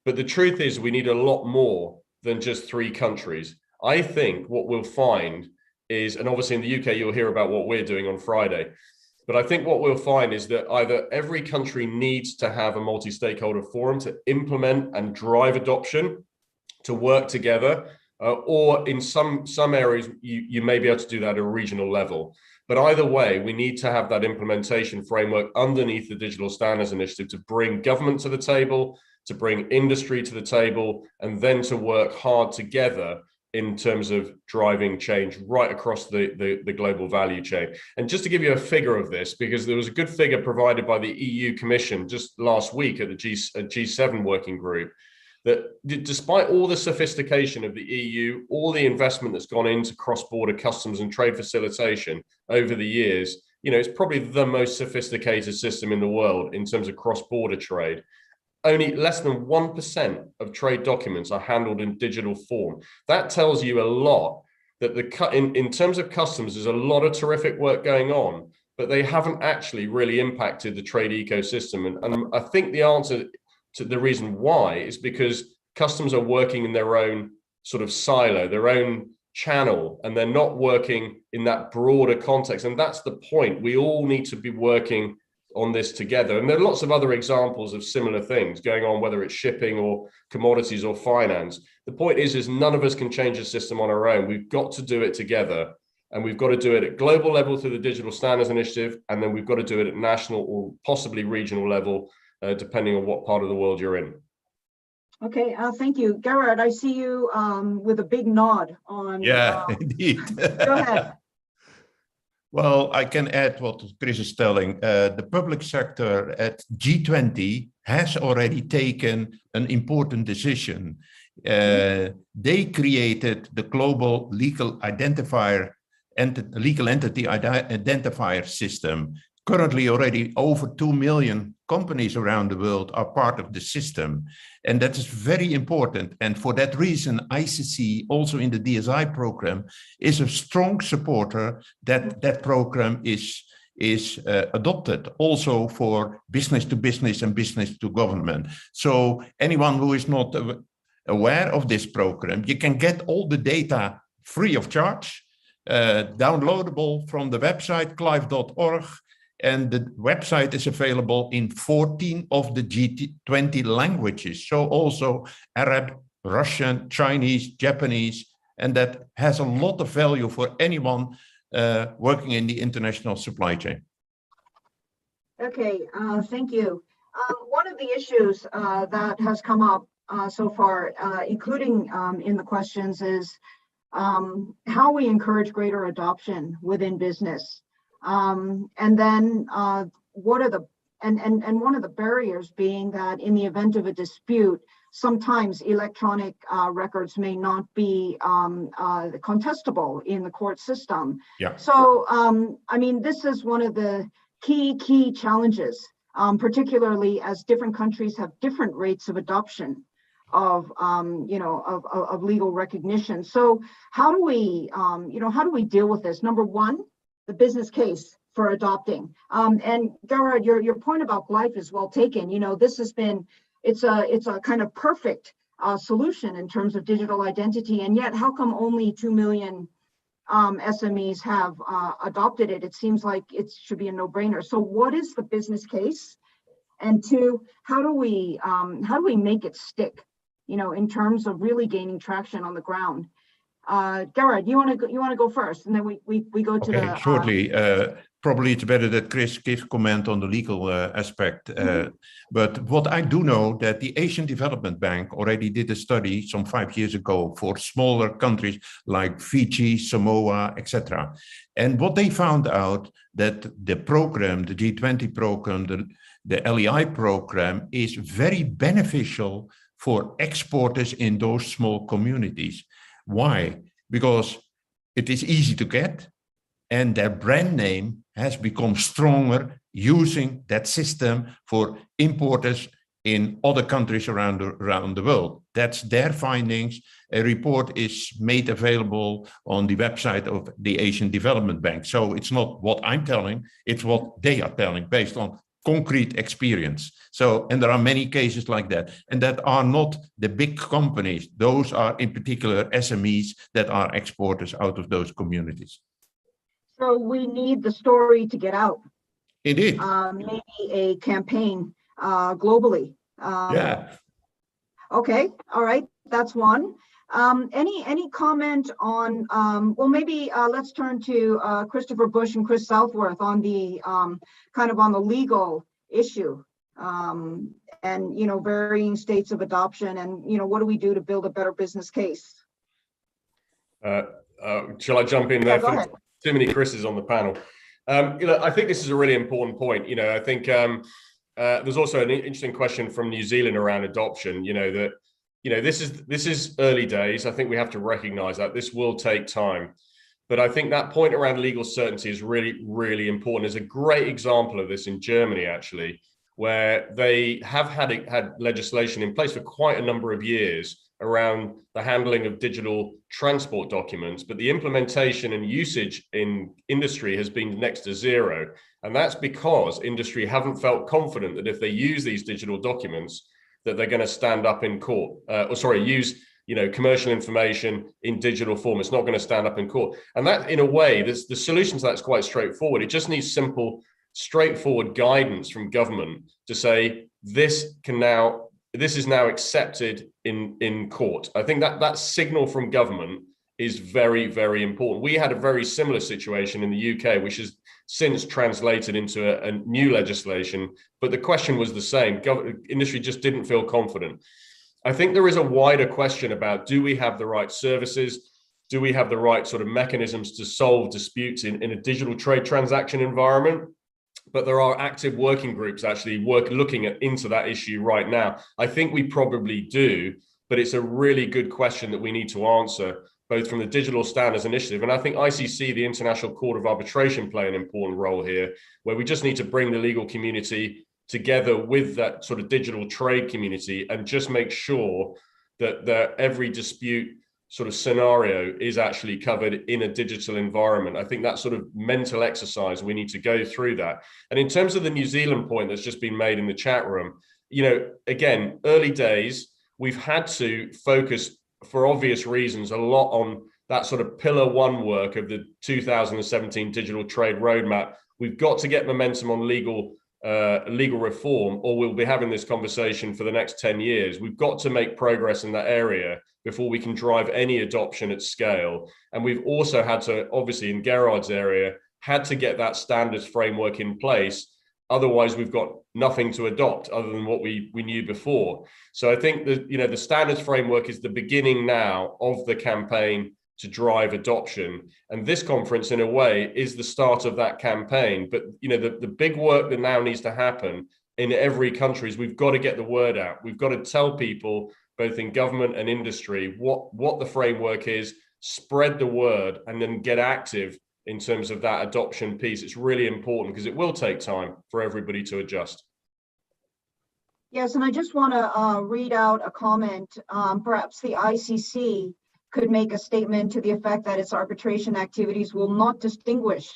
But the truth is we need a lot more than just 3 countries. I think what we'll find is, and obviously in the UK, you'll hear about what we're doing on Friday, but I think what we'll find is that either every country needs to have a multi-stakeholder forum to implement and drive adoption, to work together, or in some areas, you may be able to do that at a regional level. But either way, we need to have that implementation framework underneath the Digital Standards Initiative to bring government to the table, to bring industry to the table, and then to work hard together in terms of driving change right across the global value chain. And just to give you a figure of this, because there was a good figure provided by the EU Commission just last week at the G7 working group, that despite all the sophistication of the EU, all the investment that's gone into cross-border customs and trade facilitation over the years, it's probably the most sophisticated system in the world in terms of cross-border trade. Only less than 1% of trade documents are handled in digital form. That tells you a lot, that in terms of customs, there's a lot of terrific work going on, but they haven't actually really impacted the trade ecosystem. And I think the answer to the reason why is because customs are working in their own sort of silo, their own channel, and they're not working in that broader context. And that's the point. We all need to be working on this together. And there are lots of other examples of similar things going on, whether it's shipping or commodities or finance. The point is none of us can change the system on our own. We've got to do it together, and we've got to do it at global level through the Digital Standards Initiative, and then we've got to do it at national or possibly regional level, depending on what part of the world you're in. Okay, thank you. Gerard, I see you with a big nod on. Yeah, indeed. Go ahead. Well, I can add what Chris is telling. The public sector at G20 has already taken an important decision. They created the global legal entity identifier system. Currently, already over 2 million companies around the world are part of the system. And that is very important. And for that reason, ICC, also in the DSI program, is a strong supporter that that program is adopted also for business to business and business to government. So anyone who is not aware of this program, you can get all the data free of charge, downloadable from the website clive.org. And the website is available in 14 of the G20 languages. So also Arab, Russian, Chinese, Japanese, and that has a lot of value for anyone working in the international supply chain. Okay, thank you. One of the issues that has come up so far, including in the questions, is how we encourage greater adoption within business. And then what are the and one of the barriers being that in the event of a dispute, sometimes electronic records may not be contestable in the court system. Yeah. So I mean, this is one of the key challenges, particularly as different countries have different rates of adoption of of legal recognition. So how do we how do we deal with this? Number one, the business case for adopting. And Gerard, your point about Glyph is well taken. This has been, it's a kind of perfect solution in terms of digital identity. And yet, how come only 2 million SMEs have adopted it? It seems like it should be a no-brainer. So what is the business case? And two, how do we make it stick, in terms of really gaining traction on the ground? Gerard, you want to go first, and then we go to the shortly. Probably it's better that Chris gives comment on the legal aspect. But what I do know that the Asian Development Bank already did a study some 5 years ago for smaller countries like Fiji, Samoa, etc. And what they found out that the program, the G20 program, the LEI program is very beneficial for exporters in those small communities. Why? Because it is easy to get, and their brand name has become stronger using that system for importers in other countries around the world. That's their findings. A report is made available on the website of the Asian Development Bank. So it's not what I'm telling, it's what they are telling based on concrete experience. So, and there are many cases like that, and that are not the big companies. Those are in particular SMEs that are exporters out of those communities. So we need the story to get out. Indeed. Maybe a campaign globally. Yeah. Okay, all right, that's one. Any comment on, well, maybe let's turn to Christopher Bush and Chris Southworth on the kind of on the legal issue and, you know, varying states of adoption, and, you know, what do we do to build a better business case? Shall I jump in Yeah, there? go ahead. Too many Chris's on the panel. You know, I think this is a really important point. You know, I think there's also an interesting question from New Zealand around adoption. You know, that, you know, this is early days. I think we have to recognize that this will take time. But I think that point around legal certainty is really, really important. There's a great example of this in Germany, actually, where they have had legislation in place for quite a number of years around the handling of digital transport documents, but the implementation and usage in industry has been next to zero. And that's because industry haven't felt confident that if they use these digital documents, that they're going to stand up in court, use, you know, commercial information in digital form. It's not going to stand up in court. And that, in a way, the solution to that's quite straightforward. It just needs simple, straightforward guidance from government to say, this is now accepted in court. I think that signal from government is very, very important. We had a very similar situation in the UK, which has since translated into a new legislation, but the question was the same. Industry just didn't feel confident. I think there is a wider question about, do we have the right services? Do we have the right sort of mechanisms to solve disputes in a digital trade transaction environment? But there are active working groups actually looking into that issue right now. I think we probably do, but it's a really good question that we need to answer, both from the Digital Standards Initiative. And I think ICC, the International Court of Arbitration, play an important role here, where we just need to bring the legal community together with that sort of digital trade community and just make sure that every dispute sort of scenario is actually covered in a digital environment. I think that sort of mental exercise, we need to go through that. And in terms of the New Zealand point that's just been made in the chat room, you know, again, early days, we've had to focus, for obvious reasons, a lot on that sort of pillar one work of the 2017 digital trade roadmap. We've got to get momentum on legal reform, or we'll be having this conversation for the next 10 years. We've got to make progress in that area before we can drive any adoption at scale. And we've also had to, obviously in Gerard's area, had to get that standards framework in place. Otherwise, we've got nothing to adopt other than what we knew before. So I think that, you know, the standards framework is the beginning now of the campaign to drive adoption. And this conference, in a way, is the start of that campaign. But, you know, the big work that now needs to happen in every country is we've got to get the word out. We've got to tell people, both in government and industry, what the framework is, spread the word, and then get active in terms of that adoption piece. It's really important because it will take time for everybody to adjust. Yes, and I just want to read out a comment. Perhaps the ICC could make a statement to the effect that its arbitration activities will not distinguish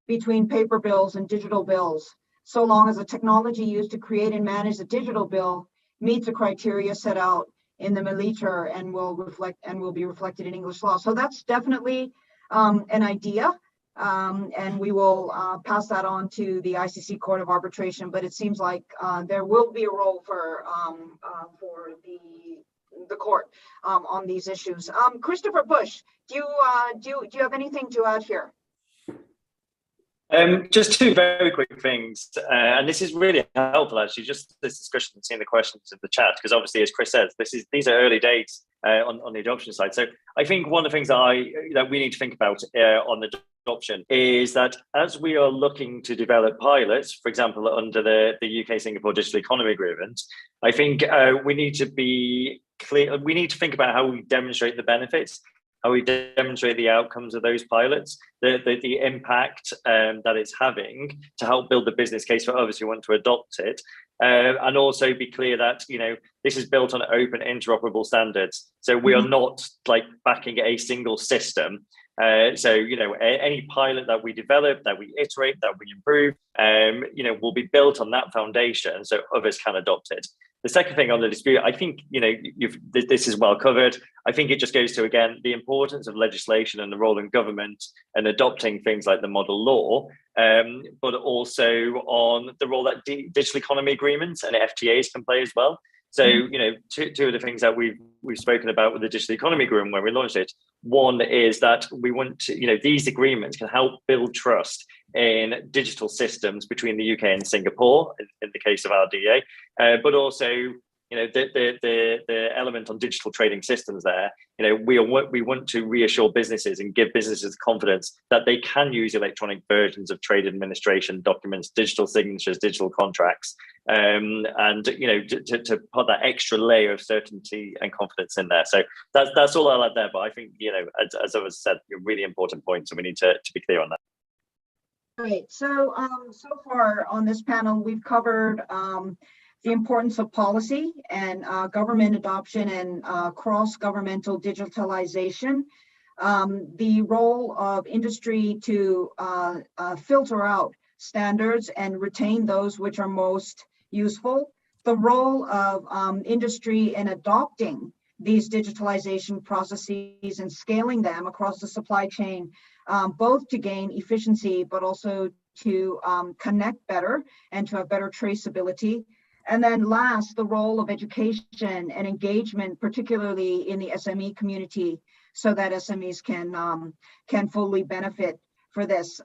between paper bills and digital bills, so long as the technology used to create and manage the digital bill meets the criteria set out in the Moderator and will be reflected in English law. So that's definitely an idea, and we will pass that on to the ICC Court of Arbitration. But it seems like there will be a role for the court on these issues. Christopher Bush, do you have anything to add here? Just two very quick things, and this is really helpful actually, just this discussion and seeing the questions in the chat, because obviously, as Chris says, these are early days on the adoption side. So I think one of the things that we need to think about on the adoption is that as we are looking to develop pilots, for example, under the UK-Singapore Digital Economy Agreement, I think we need to be clear. We need to think about how we demonstrate the benefits, how we demonstrate the outcomes of those pilots, the impact that it's having to help build the business case for others who want to adopt it, and also be clear that, you know, this is built on open interoperable standards. So we are not like backing a single system. So, you know, any pilot that we develop, that we iterate, that we improve, you know, will be built on that foundation so others can adopt it. The second thing on the dispute, I think, you know, this is well covered. I think it just goes to, again, the importance of legislation and the role in government and adopting things like the model law, but also on the role that digital economy agreements and FTAs can play as well. So, you know, two of the things that we've spoken about with the digital economy agreement when we launched it, one is that we want to, you know, these agreements can help build trust in digital systems between the UK and Singapore, in the case of our DA, but also the element on digital trading systems there. We want to reassure businesses and give businesses confidence that they can use electronic versions of trade administration documents, digital signatures, digital contracts, and to put that extra layer of certainty and confidence in there. So that's all I'll add there. But I think as I was said, a really important point, so we need to be clear on that. Great. So so far on this panel, we've covered the importance of policy and government adoption and cross-governmental digitalization, the role of industry to filter out standards and retain those which are most useful, the role of industry in adopting these digitalization processes and scaling them across the supply chain, both to gain efficiency, but also to connect better and to have better traceability. And then last, the role of education and engagement, particularly in the SME community, so that SMEs can fully benefit for this.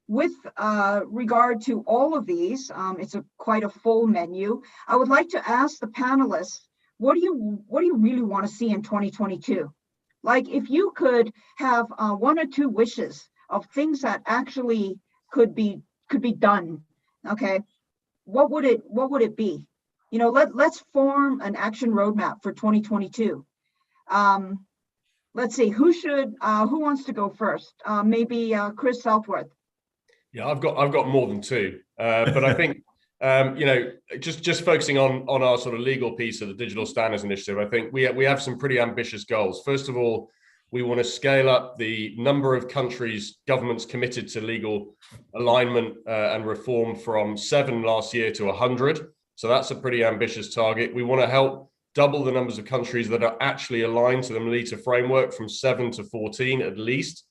With regard to all of these, it's quite a full menu. I would like to ask the panelists, what do you really want to see in 2022? Like, if you could have one or two wishes of things that actually could be done, okay? What would it be? Let's form an action roadmap for 2022. Let's see, who wants to go first? Maybe Chris Southworth. Yeah, I've got more than two, but I think just focusing on our sort of legal piece of the Digital Standards Initiative, I think we have some pretty ambitious goals. First of all, we want to scale up the number of countries, governments committed to legal alignment and reform from 7 last year to 100. So that's a pretty ambitious target. We want to help double the numbers of countries that are actually aligned to the Melita framework from 7 to 14 at least.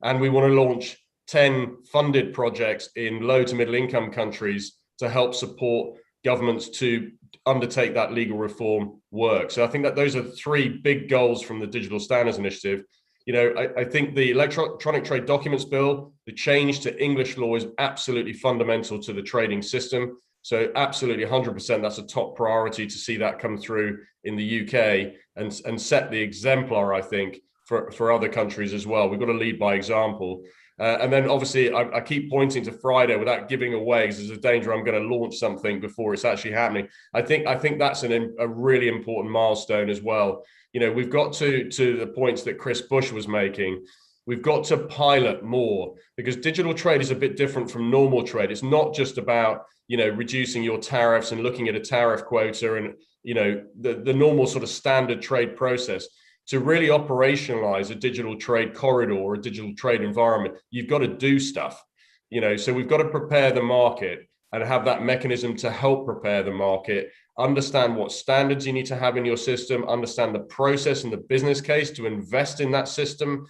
And we want to launch 10 funded projects in low to middle income countries to help support governments to undertake that legal reform work. So I think that those are 3 big goals from the Digital Standards Initiative. I think the Electronic Trade Documents Bill, the change to English law is absolutely fundamental to the trading system. So absolutely 100%, that's a top priority to see that come through in the UK and set the exemplar, I think, for other countries as well. We've got to lead by example. And then obviously I keep pointing to Friday without giving away, because there's a danger I'm going to launch something before it's actually happening. I think that's a really important milestone as well. We've got to the points that Chris Bush was making. We've got to pilot more, because digital trade is a bit different from normal trade. It's not just about reducing your tariffs and looking at a tariff quota and the normal sort of standard trade process. To really operationalize a digital trade corridor or a digital trade environment, you've got to do stuff, so we've got to prepare the market and have that mechanism to help prepare the market, understand what standards you need to have in your system, understand the process and the business case to invest in that system,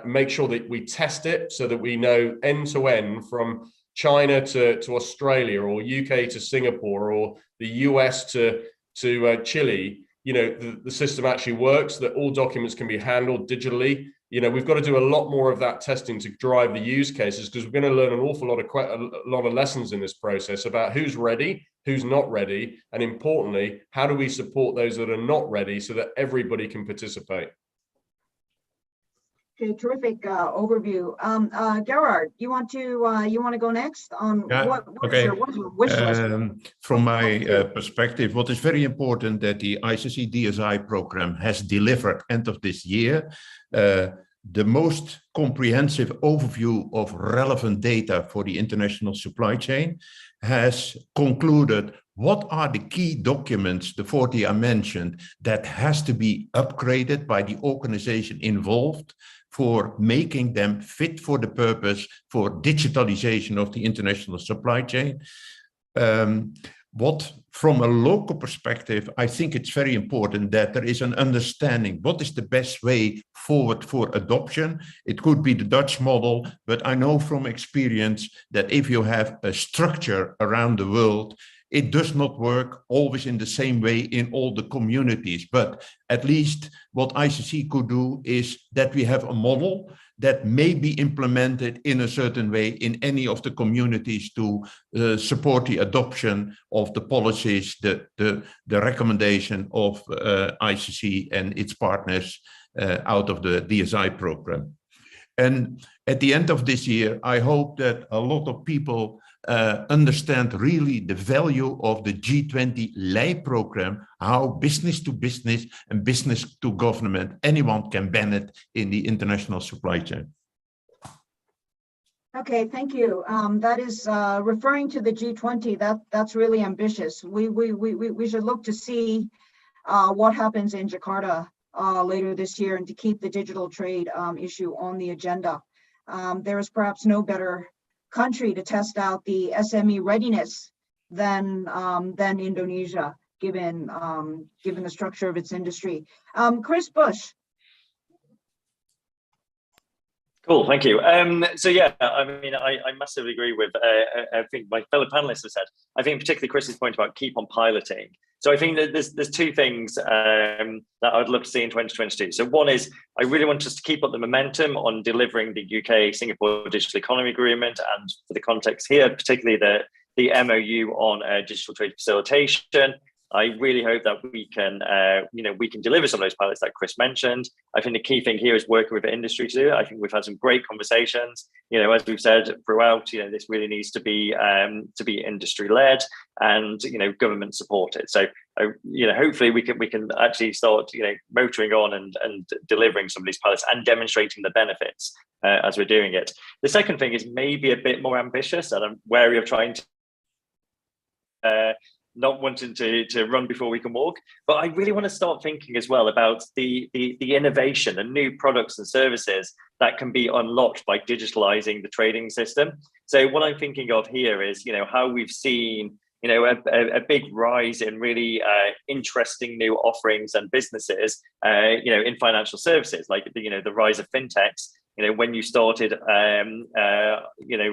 make sure that we test it so that we know end to end from China to Australia or UK to Singapore or the US to Chile, the system actually works, that all documents can be handled digitally. We've got to do a lot more of that testing to drive the use cases, because we're going to learn an awful lot of lessons in this process about who's ready, who's not ready, and importantly, how do we support those that are not ready so that everybody can participate. Okay, terrific overview. Gerard, you want to go next on what's your wish list? From my perspective, what is very important that the ICC DSI program has delivered end of this year, the most comprehensive overview of relevant data for the international supply chain, has concluded what are the key documents, the 40 I mentioned, that has to be upgraded by the organization involved for making them fit for the purpose for digitalization of the international supply chain. What, from a local perspective, I think it's very important that there is an understanding what is the best way forward for adoption. It could be the Dutch model, but I know from experience that if you have a structure around the world, it does not work always in the same way in all the communities, but at least what ICC could do is that we have a model that may be implemented in a certain way in any of the communities to support the adoption of the policies, the recommendation of ICC and its partners out of the DSI program. And at the end of this year, I hope that a lot of people understand really the value of the G20 lei program, how business to business and business to government, anyone can benefit in the international supply chain. Okay, thank you. That is referring to the G20. That's really ambitious. We should look to see what happens in Jakarta later this year, and to keep the digital trade issue on the agenda. There is perhaps no better country to test out the SME readiness than Indonesia, given the structure of its industry. Chris Bush. Cool, thank you. So yeah, I mean, I massively agree with I think my fellow panelists have said. I think particularly Chris's point about keep on piloting. So I think that there's two things that I'd love to see in 2022. So one is I really want us to keep up the momentum on delivering the UK-Singapore Digital Economy Agreement, and for the context here, particularly the MOU on digital trade facilitation. I really hope that we can deliver some of those pilots that Chris mentioned. I think the key thing here is working with the industry to do it. I think we've had some great conversations. As we've said throughout, this really needs to be industry led and government supported. So hopefully we can actually start motoring on and delivering some of these pilots and demonstrating the benefits as we're doing it. The second thing is maybe a bit more ambitious, and I'm wary of trying to. Not wanting to run before we can walk, but I really want to start thinking as well about the innovation and new products and services that can be unlocked by digitalizing the trading system. So what I'm thinking of here is, how we've seen, a big rise in really interesting new offerings and businesses, in financial services, like the rise of fintechs. When you started,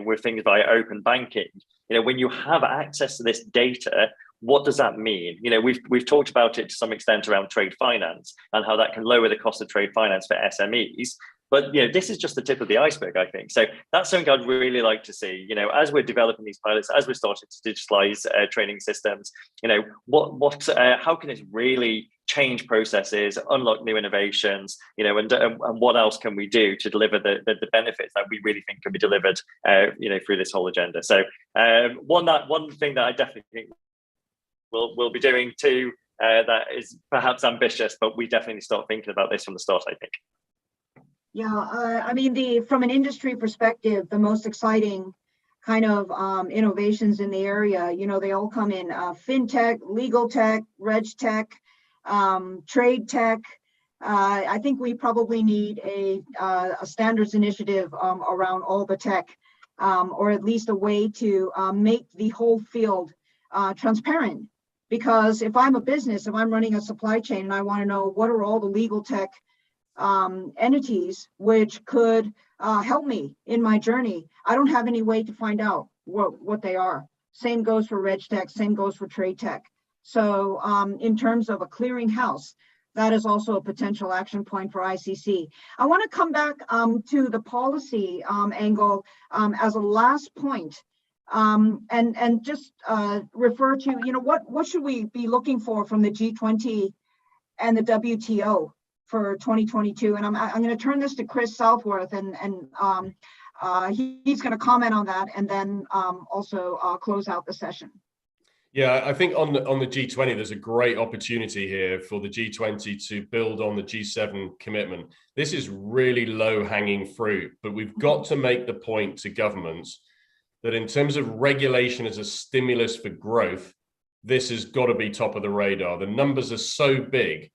with things like open banking, when you have access to this data, what does that mean? We've talked about it to some extent around trade finance and how that can lower the cost of trade finance for SMEs. But this is just the tip of the iceberg, I think. So that's something I'd really like to see. As we're developing these pilots, as we're starting to digitalize training systems, how can it really change processes, unlock new innovations, and what else can we do to deliver the benefits that we really think can be delivered, through this whole agenda. So one thing that I definitely think we'll be doing too, that is perhaps ambitious, but we definitely start thinking about this from the start, I think. Yeah, I mean, from an industry perspective, the most exciting kind of innovations in the area, they all come in fintech, legal tech, reg tech, trade tech. I think we probably need a standards initiative around all the tech, or at least a way to make the whole field transparent. Because if I'm a business, if I'm running a supply chain and I want to know what are all the legal tech entities which could help me in my journey, I don't have any way to find out what they are. Same goes for reg tech, same goes for trade tech. So in terms of a clearinghouse, that is also a potential action point for ICC. I want to come back to the policy angle as a last point. And just refer to, what should we be looking for from the G20 and the WTO for 2022? And I'm going to turn this to Chris Southworth, and he's going to comment on that, and then also close out the session. Yeah, I think on the G20, there's a great opportunity here for the G20 to build on the G7 commitment. This is really low-hanging fruit, but we've got to make the point to governments that in terms of regulation as a stimulus for growth, this has got to be top of the radar. The numbers are so big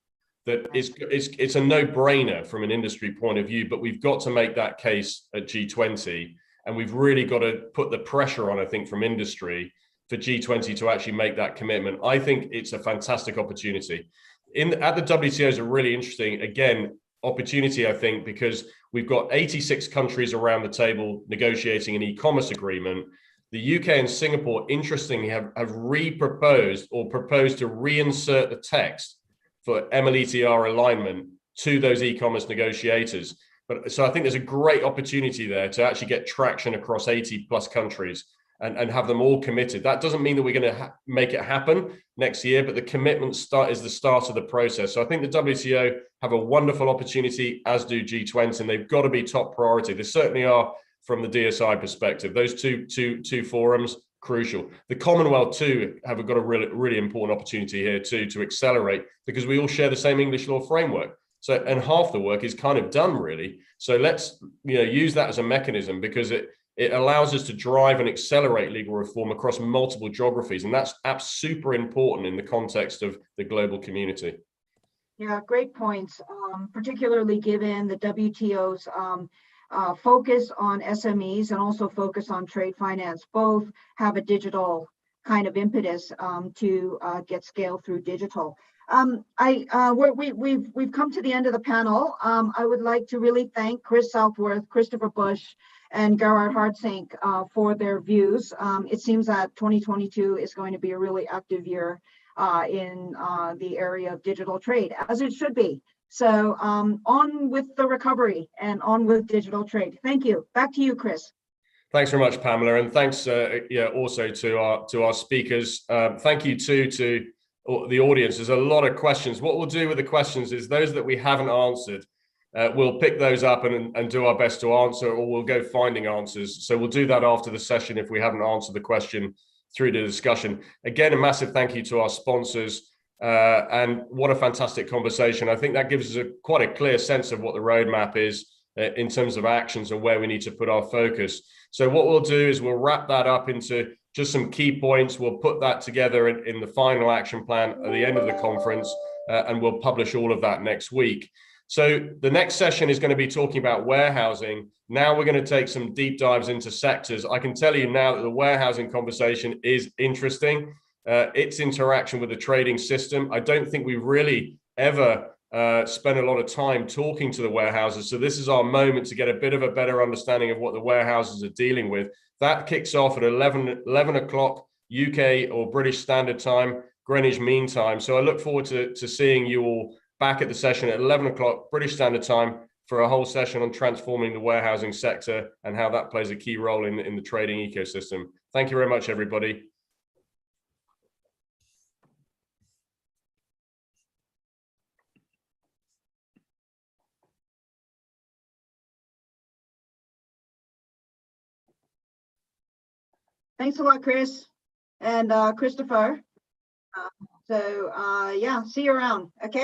that it's a no-brainer from an industry point of view, but we've got to make that case at G20, and we've really got to put the pressure on, I think, from industry for G20 to actually make that commitment. I think it's a fantastic opportunity. At the WTO is a really interesting, again, opportunity, I think, because we've got 86 countries around the table negotiating an e-commerce agreement. The UK and Singapore, interestingly, have re-proposed or proposed to reinsert the text for MLETR alignment to those e-commerce negotiators. But so I think there's a great opportunity there to actually get traction across 80 plus countries and have them all committed. That doesn't mean that we're going to make it happen next year, but the commitment is the start of the process. So I think the WTO have a wonderful opportunity, as do G20, and they've got to be top priority. They certainly are from the DSI perspective. Those two forums, crucial. The Commonwealth too have got a really important opportunity here too to accelerate, because we all share the same English law framework. So, and half the work is kind of done really. So let's use that as a mechanism, because it allows us to drive and accelerate legal reform across multiple geographies, and that's super important in the context of the global community. Yeah, great points, particularly given the WTO's focus on SMEs and also focus on trade finance. Both have a digital kind of impetus to get scale through digital. We've come to the end of the panel. I would like to really thank Chris Southworth, Christopher Bush, and Gerard Hartsink for their views. It seems that 2022 is going to be a really active year in the area of digital trade, as it should be. So on with the recovery and on with digital trade. Thank you. Back to you, Chris. Thanks very much, Pamela, and thanks also to our speakers. Thank you too to the audience. There's a lot of questions. What we'll do with the questions is those that we haven't answered, we'll pick those up and do our best to answer, or we'll go finding answers. So we'll do that after the session if we haven't answered the question through the discussion. Again, a massive thank you to our sponsors. And what a fantastic conversation. I think that gives us quite a clear sense of what the roadmap is in terms of actions and where we need to put our focus. So what we'll do is we'll wrap that up into just some key points. We'll put that together in the final action plan at the end of the conference, and we'll publish all of that next week. So the next session is going to be talking about warehousing. Now we're going to take some deep dives into sectors. I can tell you now that the warehousing conversation is interesting. Its interaction with the trading system. I don't think we've really ever spent a lot of time talking to the warehouses. So this is our moment to get a bit of a better understanding of what the warehouses are dealing with. That kicks off at 11 o'clock UK or British Standard Time, Greenwich Mean Time. So I look forward to seeing you all back at the session at 11 o'clock British Standard Time for a whole session on transforming the warehousing sector and how that plays a key role in the trading ecosystem. Thank you very much, everybody. Thanks a lot, Chris and Christopher. Yeah, see you around. Okay.